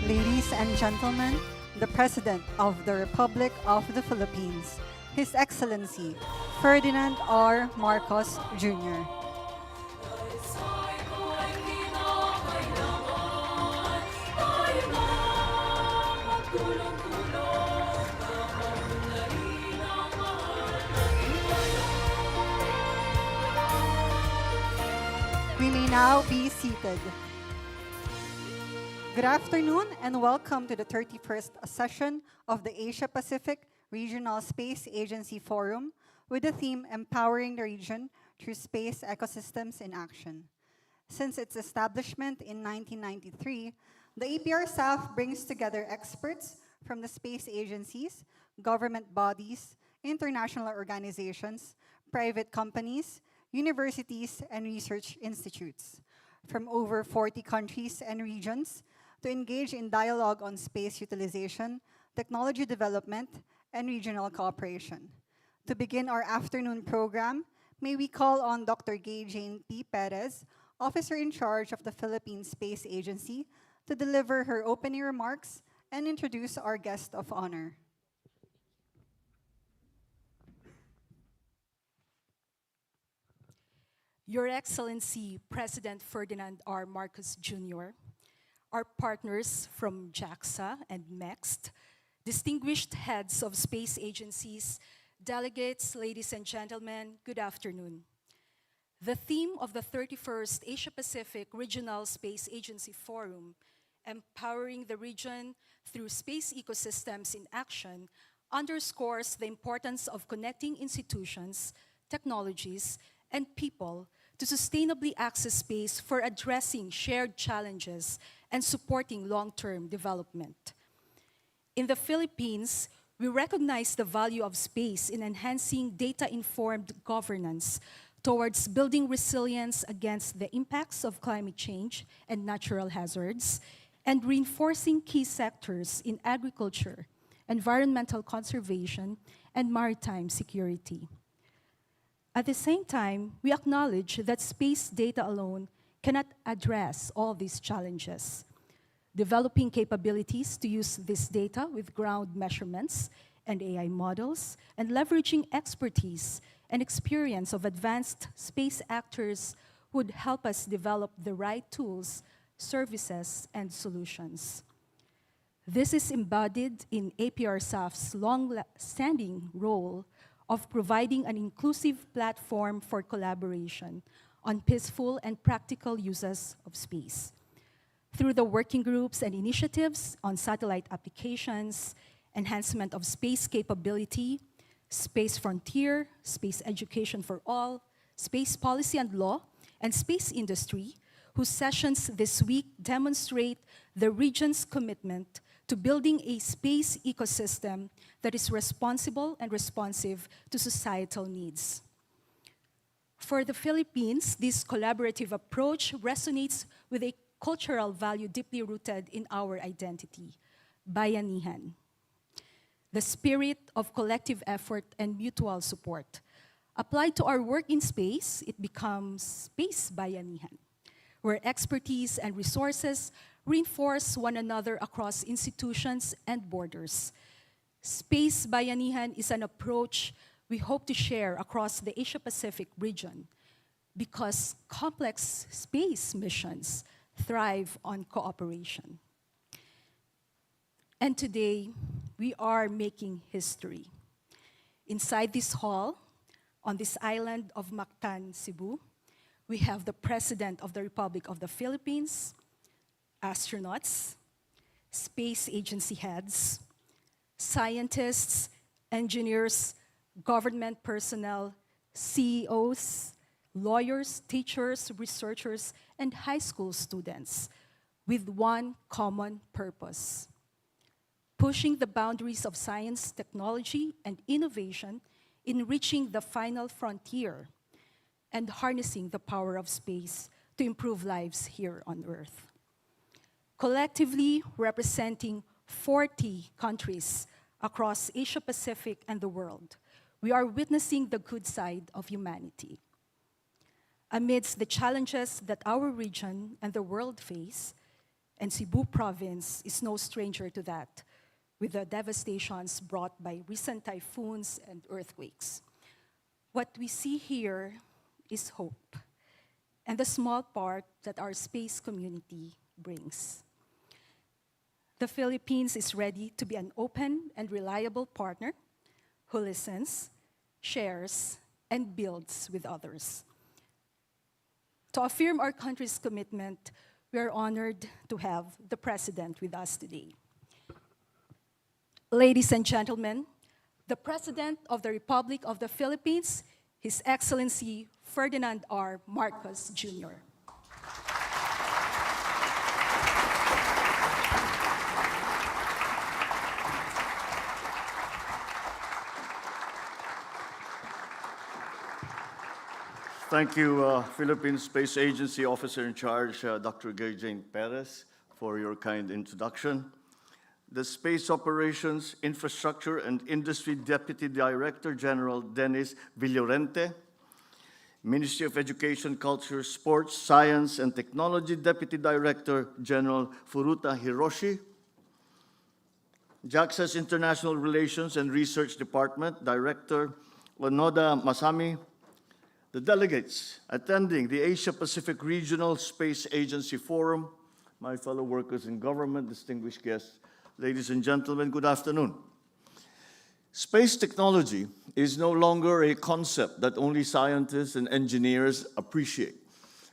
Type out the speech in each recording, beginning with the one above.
Ladies and gentlemen, the President of the Republic of the Philippines, His Excellency Ferdinand R. Marcos Jr. We may now be seated. Good afternoon and welcome to the 31st session of the Asia Pacific Regional Space Agency Forum with the theme Empowering the Region Through Space Ecosystems in Action. Since its establishment in 1993, the APR staff brings together experts from the space agencies, government bodies, international organizations, private companies, universities, and research institutes from over 40 countries and regions to engage in dialogue on space utilization, technology development, and regional cooperation. To begin our afternoon program, may we call on Dr. Gay Jane P. Perez, Officer in charge of the Philippine Space Agency, to deliver her opening remarks and introduce our guest of honor. Your Excellency President Ferdinand R. Marcos Jr., our partners from JAXA and MEXT, distinguished heads of space agencies, delegates, ladies and gentlemen, good afternoon. The theme of the 31st Asia-Pacific Regional Space Agency Forum, Empowering the Region Through Space Ecosystems in Action, underscores the importance of connecting institutions, technologies, and people to sustainably access space for addressing shared challenges and supporting long-term development. In the Philippines, we recognize the value of space in enhancing data-informed governance towards building resilience against the impacts of climate change and natural hazards, and reinforcing key sectors in agriculture, environmental conservation, and maritime security. At the same time, we acknowledge that space data alone cannot address all these challenges. Developing capabilities to use this data with ground measurements and AI models, and leveraging expertise and experience of advanced space actors would help us develop the right tools, services, and solutions. This is embodied in APRSAF's long-standing role of providing an inclusive platform for collaboration on peaceful and practical uses of space. Through the working groups and initiatives on satellite applications, enhancement of space capability, space frontier, space education for all, space policy and law, and space industry, whose sessions this week demonstrate the region's commitment to building a space ecosystem that is responsible and responsive to societal needs. For the Philippines, this collaborative approach resonates with a cultural value deeply rooted in our identity, bayanihan, the spirit of collective effort and mutual support. Applied to our work in space, it becomes space bayanihan, where expertise and resources reinforce one another across institutions and borders. Space bayanihan is an approach we hope to share across the Asia-Pacific region because complex space missions thrive on cooperation. And today, we are making history. Inside this hall, on this island of Mactan, Cebu, we have the President of the Republic of the Philippines, astronauts, space agency heads, scientists, engineers, government personnel, CEOs, lawyers, teachers, researchers, and high school students with one common purpose: pushing the boundaries of science, technology, and innovation in reaching the final frontier and harnessing the power of space to improve lives here on Earth. Collectively representing 40 countries across Asia Pacific and the world, we are witnessing the good side of humanity. Amidst the challenges that our region and the world face, and Cebu province is no stranger to that, with the devastations brought by recent typhoons and earthquakes. What we see here is hope, and the small part that our space community brings. The Philippines is ready to be an open and reliable partner who listens, shares, and builds with others. To affirm our country's commitment, we are honored to have the President with us today. Ladies and gentlemen, the President of the Republic of the Philippines, His Excellency Ferdinand R. Marcos Jr. Thank you, Philippine Space Agency Officer in Charge, Dr. Gay Jane Perez, for your kind introduction. The Space Operations, Infrastructure, and Industry Deputy Director General Dennis Villorente, Ministry of Education, Culture, Sports, Science, and Technology Deputy Director General Furuta Hiroshi, JAXA's International Relations and Research Department Director Onoda Masami, the delegates attending the Asia-Pacific Regional Space Agency Forum, my fellow workers in government, distinguished guests, ladies and gentlemen, good afternoon. Space technology is no longer a concept that only scientists and engineers appreciate.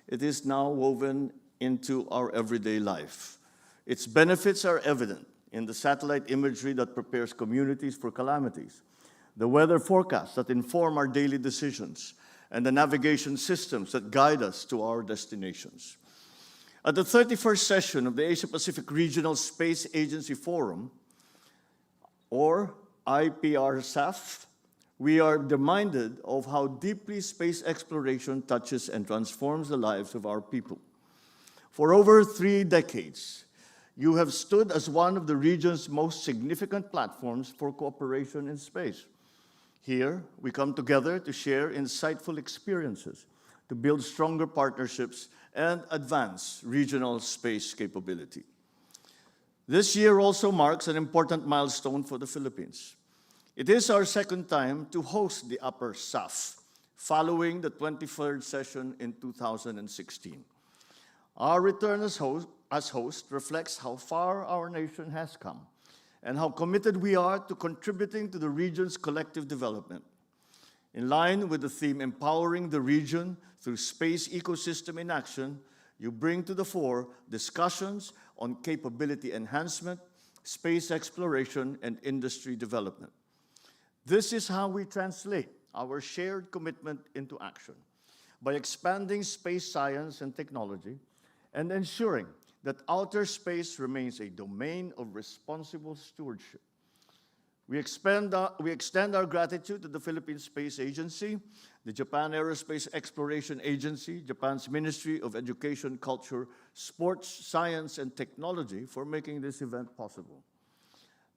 It is now woven into our everyday life. Its benefits are evident in the satellite imagery that prepares communities for calamities, the weather forecasts that inform our daily decisions, and the navigation systems that guide us to our destinations. At the 31st session of the Asia-Pacific Regional Space Agency Forum, or IPRSAF, we are reminded of how deeply space exploration touches and transforms the lives of our people. For over 3 decades, you have stood as one of the region's most significant platforms for cooperation in space. Here, we come together to share insightful experiences, to build stronger partnerships, and advance regional space capability. This year also marks an important milestone for the Philippines. It is our second time to host the Upper SAF, following the 23rd session in 2016. Our return as host reflects how far our nation has come and how committed we are to contributing to the region's collective development. In line with the theme, Empowering the Region through Space Ecosystem in Action, you bring to the fore discussions on capability enhancement, space exploration, and industry development. This is how we translate our shared commitment into action, by expanding space science and technology and ensuring that outer space remains a domain of responsible stewardship. We extend our gratitude to the Philippine Space Agency, the Japan Aerospace Exploration Agency, Japan's Ministry of Education, Culture, Sports, Science, and Technology for making this event possible.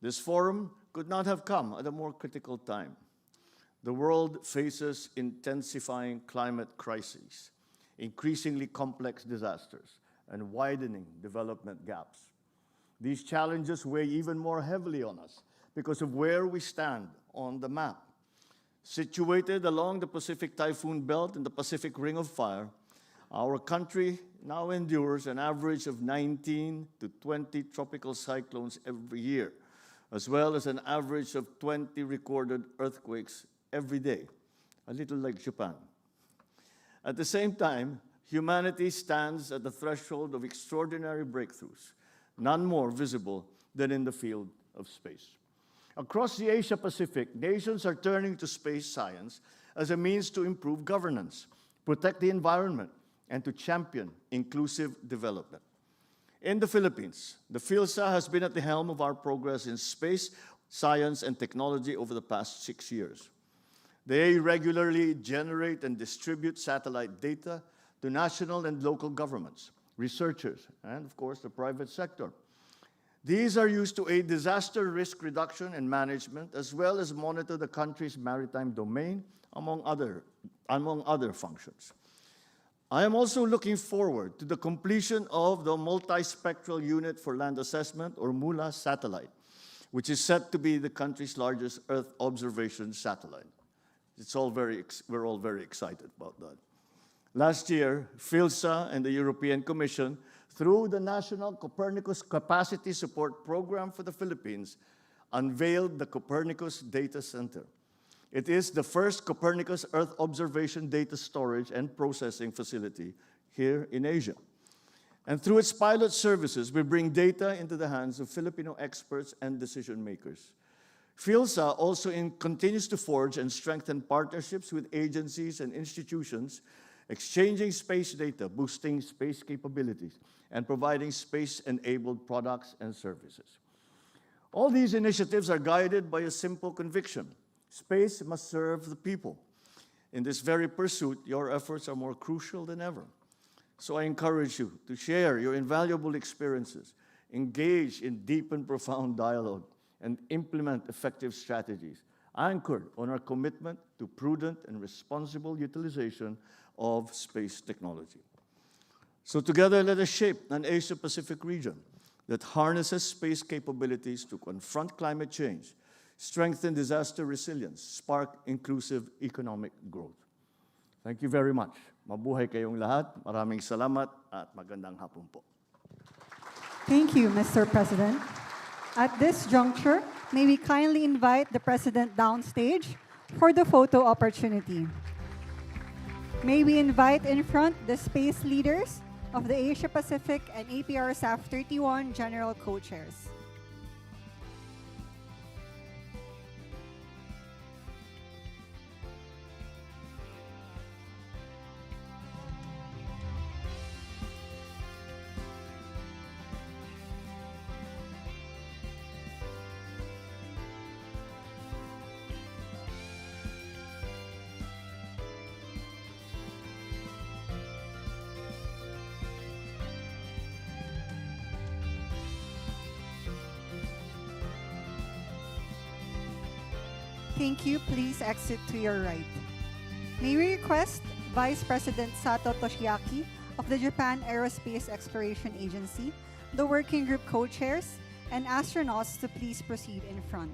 This forum could not have come at a more critical time. The world faces intensifying climate crises, increasingly complex disasters, and widening development gaps. These challenges weigh even more heavily on us because of where we stand on the map. Situated along the Pacific Typhoon Belt and the Pacific Ring of Fire, our country now endures an average of 19 to 20 tropical cyclones every year, as well as an average of 20 recorded earthquakes every day, a little like Japan. At the same time, humanity stands at the threshold of extraordinary breakthroughs, none more visible than in the field of space. Across the Asia-Pacific, nations are turning to space science as a means to improve governance, protect the environment, and to champion inclusive development. In the Philippines, the PhilSA has been at the helm of our progress in space, science, and technology over the past 6 years. They regularly generate and distribute satellite data to national and local governments, researchers, and of course the private sector. These are used to aid disaster risk reduction and management, as well as monitor the country's maritime domain, among other functions. I am also looking forward to the completion of the Multispectral Unit for Land Assessment, or MULA satellite, which is set to be the country's largest Earth observation satellite. We're all very excited about that. Last year, PhilSA and the European Commission, through the National Copernicus Capacity Support Program for the Philippines, unveiled the Copernicus Data Center. It is the first Copernicus Earth observation data storage and processing facility here in Asia. And through its pilot services, we bring data into the hands of Filipino experts and decision makers. PhilSA also continues to forge and strengthen partnerships with agencies and institutions, exchanging space data, boosting space capabilities, and providing space-enabled products and services. All these initiatives are guided by a simple conviction: space must serve the people. In this very pursuit, your efforts are more crucial than ever. So I encourage you to share your invaluable experiences, engage in deep and profound dialogue, and implement effective strategies anchored on our commitment to prudent and responsible utilization of space technology. So together, let us shape an Asia-Pacific region that harnesses space capabilities to confront climate change, strengthen disaster resilience, spark inclusive economic growth. Thank you very much. Mabuhay kayong lahat. Maraming salamat at magandang hapon po. Thank you, Mr. President. At this juncture, may we kindly invite the President downstage for the photo opportunity. May we invite in front the space leaders of the Asia Pacific and APRSAF 31 General Co-Chairs. Thank you. Please exit to your right. May we request Vice President Sato Toshiaki of the Japan Aerospace Exploration Agency, the working group co-chairs, and astronauts to please proceed in front.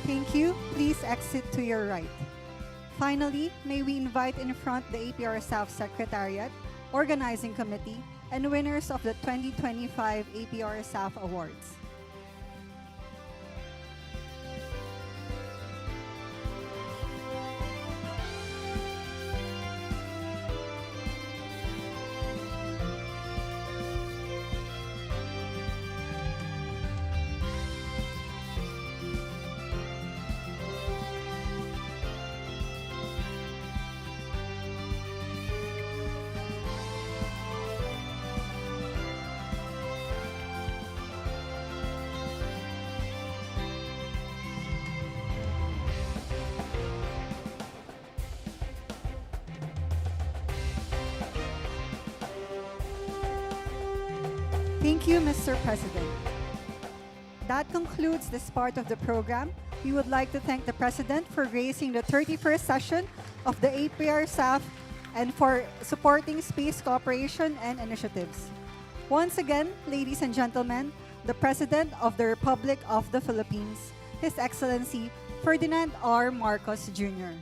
Thank you. Please exit to your right. Finally, may we invite in front the APRSAF Secretariat, Organizing Committee, and winners of the 2025 APRSAF Awards. Thank you, Mr. President. That concludes this part of the program. We would like to thank the President for gracing the 31st session of the APRSAF and for supporting space cooperation and initiatives. Once again, ladies and gentlemen, the President of the Republic of the Philippines, His Excellency Ferdinand R. Marcos Jr.